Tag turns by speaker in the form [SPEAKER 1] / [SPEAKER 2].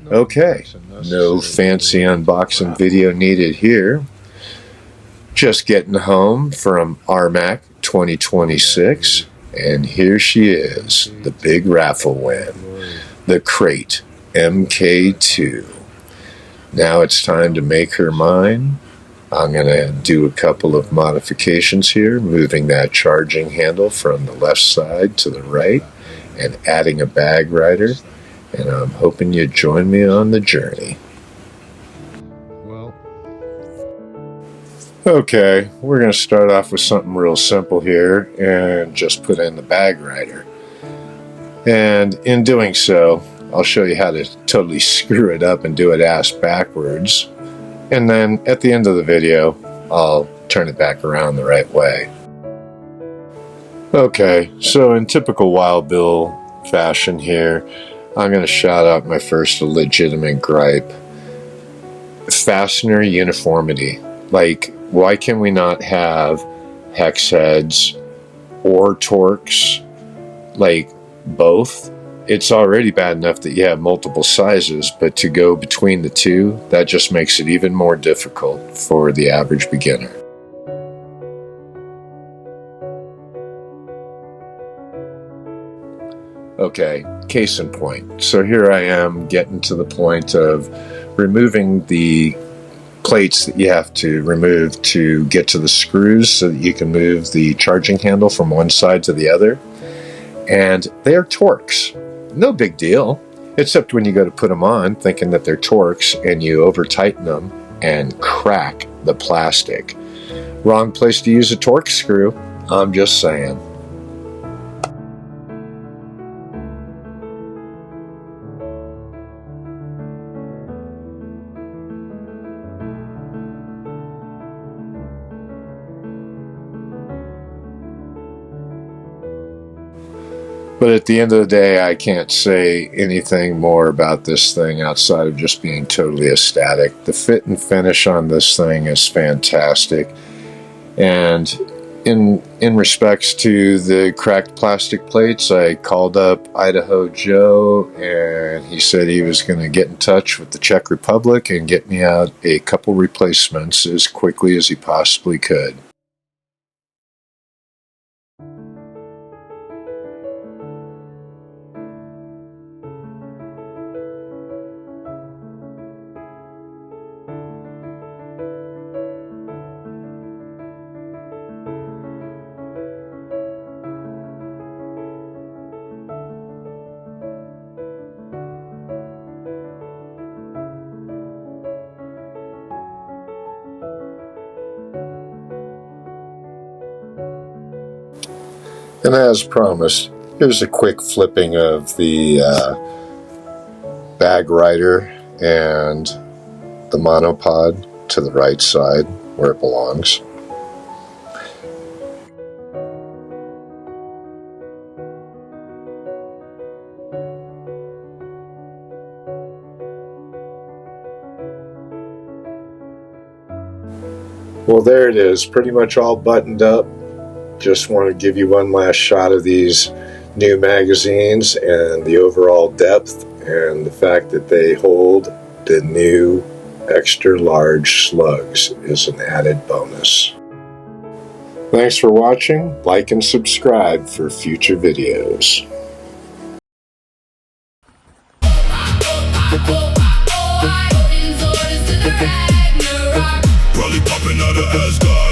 [SPEAKER 1] Okay, no fancy unboxing video needed here. Just getting home from AIRMAK 2026, and here she is, the big raffle win, the Kraiit MK2. Now it's time to make her mine. I'm going to do a couple of modifications here, moving that charging handle from the left side to the right and adding a bag rider. And I'm hoping you join me on the journey. Okay, we're going to start off with something real simple here and just put in the bag rider. And in doing so, I'll show you how to totally screw it up and do it ass backwards. And then at the end of the video, I'll turn it back around the right way. Okay, so in typical Wild Bill fashion here, I'm going to shout out my first legitimate gripe. Fastener uniformity. Like, why can we not have hex heads or Torx? Like, both? It's already bad enough that you have multiple sizes, but to go between the two, that just makes it even more difficult for the average beginner. Okay, case in point. So here I am getting to the point of removing the plates that you have to remove to get to the screws so that you can move the charging handle from one side to the other. And they are Torx. No big deal, except when you go to put them on thinking that they're Torx and you over tighten them and crack the plastic. Wrong place to use a Torx screw, I'm just saying. But at the end of the day, I can't say anything more about this thing outside of just being totally ecstatic. The fit and finish on this thing is fantastic. And in respects to the cracked plastic plates, I called up Idaho Joe, and he said he was going to get in touch with the Czech Republic and get me out a couple replacements as quickly as he possibly could. And as promised, here's a quick flipping of the bag rider and the monopod to the right side where it belongs. Well, there it is, pretty much all buttoned up. Just want to give you one last shot of these new magazines and the overall depth and the fact that they hold the new extra large slugs is an added bonus. Thanks for watching. Like and subscribe for future videos.
[SPEAKER 2] Probably popping out of Asgard.